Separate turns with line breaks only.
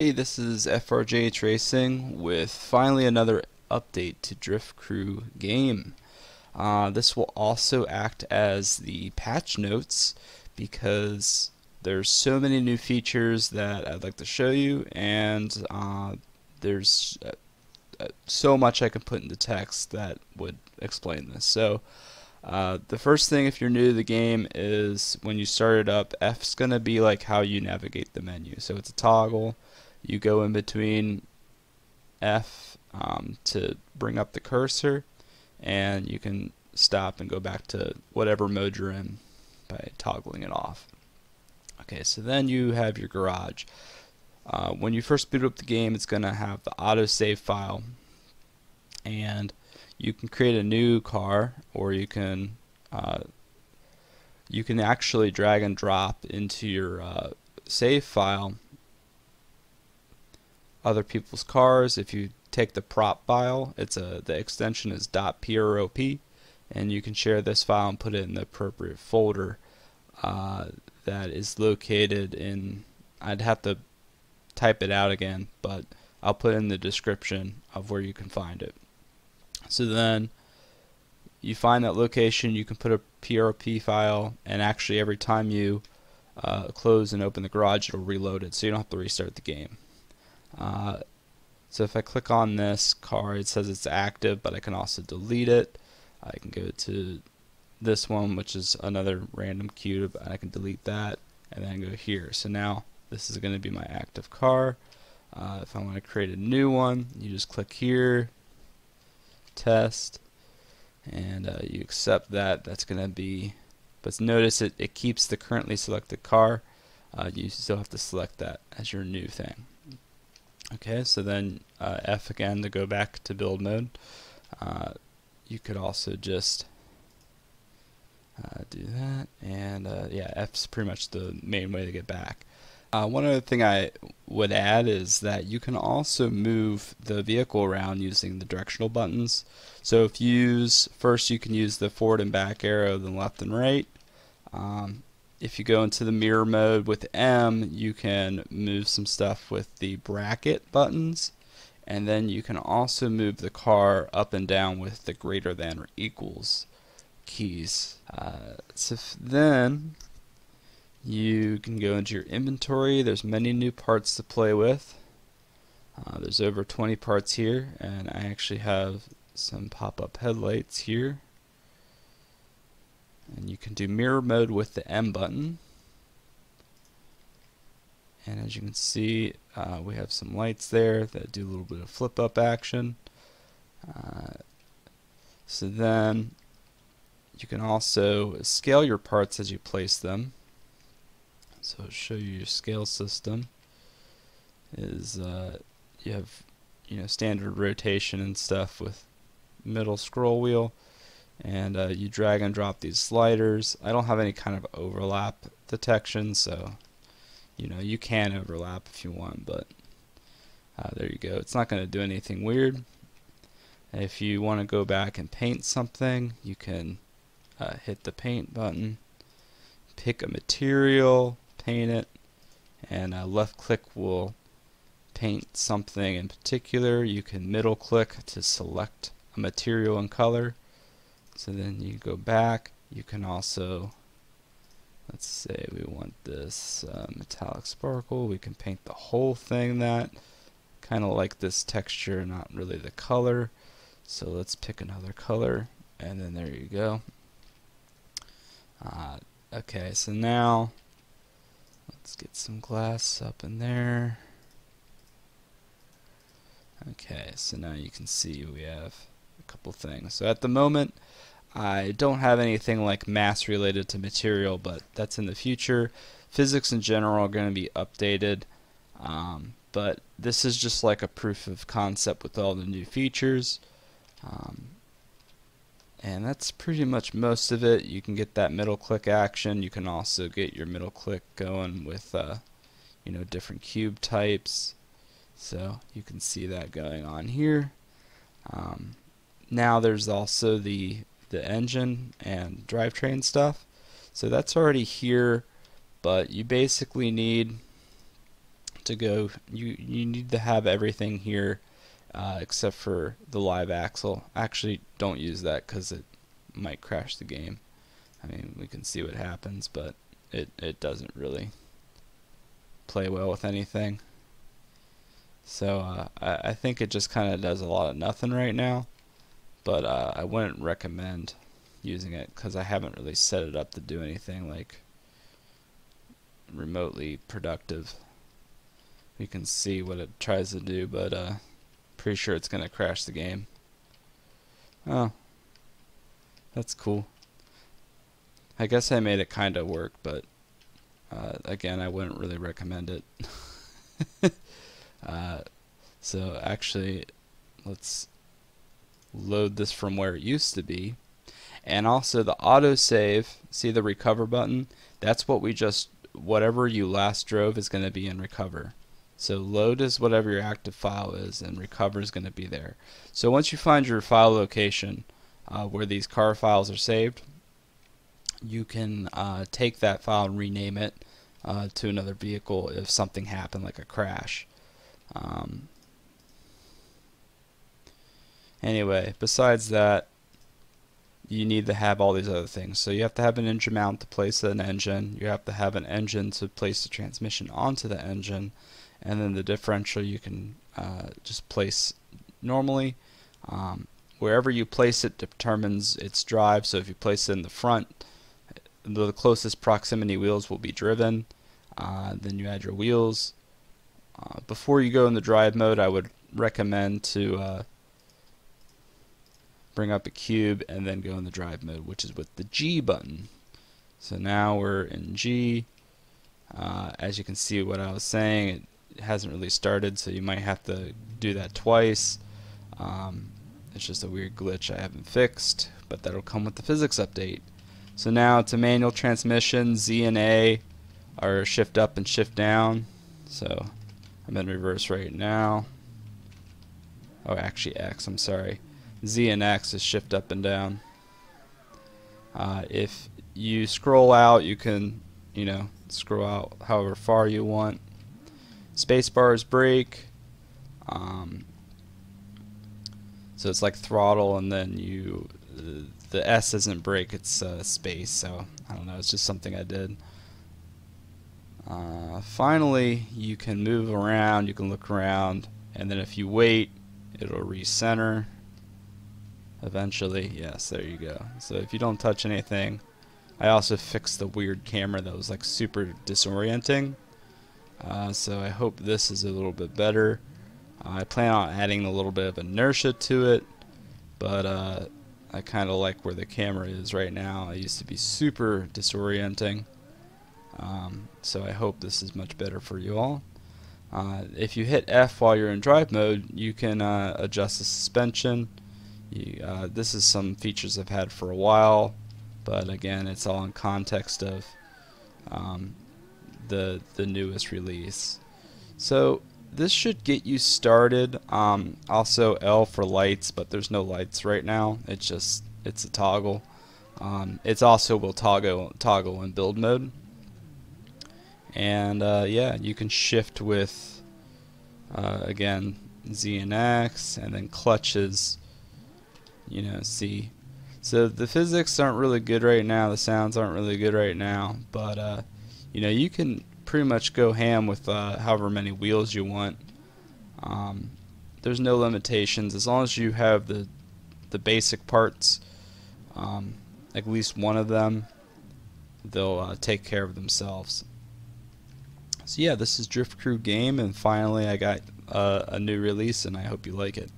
Hey, this is FRJ Racing with finally another update to Drift Crew game. This will also act as the patch notes because there's so many new features that I'd like to show you, and there's so much I can put into text that would explain this. The first thing, if you're new to the game, is when you start it up, F's going to be like how you navigate the menu. So it's a toggle. You go in between F to bring up the cursor, and you can stop and go back to whatever mode you're in by toggling it off. Okay, so then you have your garage. When you first boot up the game, it's going to have the autosave file, and you can create a new car, or you can actually drag and drop into your save file other people's cars. If you take the prop file, the extension is .prop, and you can share this file and put it in the appropriate folder that is located in. I'd have to type it out again, but I'll put in the description of where you can find it. So then you find that location, you can put a prop file, and actually every time you close and open the garage, it'll reload it, so you don't have to restart the game. So if I click on this car, it says it's active, but I can also delete it. I can go to this one, which is another random cube, and I can delete that, and then go here. So now this is going to be my active car. If I want to create a new one, you just click here, test, and you accept that. That's going to be, but notice it keeps the currently selected car. You still have to select that as your new thing. Okay, so then F again to go back to build mode. You could also just do that, and yeah, F's pretty much the main way to get back. One other thing I would add is that you can also move the vehicle around using the directional buttons. So if you use, first you can use the forward and back arrow, then left and right. If you go into the mirror mode with M, you can move some stuff with the bracket buttons, and then you can also move the car up and down with the greater than or equals keys. Then you can go into your inventory. There's many new parts to play with. There's over 20 parts here, and I actually have some pop-up headlights here. And you can do mirror mode with the M button. And as you can see, we have some lights there that do a little bit of flip up action. So then you can also scale your parts as you place them. So I'll show you your scale system. Is you have standard rotation and stuff with middle scroll wheel, and you drag and drop these sliders. I don't have any kind of overlap detection, so you can overlap if you want, but there you go. It's not going to do anything weird. If you want to go back and paint something, you can hit the paint button, pick a material, paint it, and left click will paint something in particular. You can middle click to select a material and color. So then you go back. You can also, let's say we want this metallic sparkle. We can paint the whole thing that. Kind of like this texture, not really the color. So let's pick another color, and then there you go. Okay, so now let's get some glass up in there. Okay, so now you can see we have a couple things. So at the moment, I don't have anything like mass related to material, but that's in the future. Physics in general are going to be updated, but this is just like a proof of concept with all the new features. And that's pretty much most of it. You can get that middle click action. You can also get your middle click going with different cube types. So you can see that going on here. Now there's also the engine and drivetrain stuff. So that's already here, but you basically need to go, you need to have everything here except for the live axle. Actually, don't use that because it might crash the game. I mean, we can see what happens, but it doesn't really play well with anything. So I think it just kind of does a lot of nothing right now, but I wouldn't recommend using it because I haven't really set it up to do anything like remotely productive. You can see what it tries to do, but pretty sure it's gonna crash the game. Oh, that's cool. I guess I made it kind of work, but again, I wouldn't really recommend it. So actually, let's load this from where it used to be. And also the autosave, see the recover button? That's what we just, whatever you last drove is going to be in recover. So load is whatever your active file is, and recover is going to be there. So once you find your file location where these car files are saved, you can take that file and rename it to another vehicle if something happened like a crash. Anyway, besides that, you need to have all these other things. So you have to have an engine mount to place an engine. You have to have an engine to place the transmission onto the engine. And then the differential you can just place normally. Wherever you place it determines its drive. So if you place it in the front, the closest proximity wheels will be driven. Then you add your wheels. Before you go in the drive mode, I would recommend to bring up a cube and then go in the drive mode, which is with the G button. So now we're in G. As you can see what I was saying, it hasn't really started, so you might have to do that twice. It's just a weird glitch I haven't fixed, but that'll come with the physics update. So now it's a manual transmission. Z and A are shift up and shift down. So I'm in reverse right now. Oh, actually X, I'm sorry. Z and X is shift up and down. If you scroll out, you can, scroll out however far you want. Spacebar is brake. So it's like throttle, and then the S isn't brake, it's space. So I don't know, it's just something I did. Finally, you can move around, you can look around, and then if you wait, it'll recenter. Eventually, yes, there you go. So if you don't touch anything, I also fixed the weird camera that was like super disorienting. So I hope this is a little bit better. I plan on adding a little bit of inertia to it, but I kind of like where the camera is right now. It used to be super disorienting. So I hope this is much better for you all. If you hit F while you're in drive mode, you can adjust the suspension. This is some features I've had for a while, but again, it's all in context of the newest release. So this should get you started. Also L for lights, but there's no lights right now. It's a toggle. It's also will toggle in build mode. And yeah, you can shift with again Z and X, and then clutches. C. So the physics aren't really good right now, the sounds aren't really good right now, but you can pretty much go ham with however many wheels you want. There's no limitations as long as you have the basic parts, at least one of them, they'll take care of themselves. So yeah, this is Drift Crew Game, and finally I got a new release, and I hope you like it.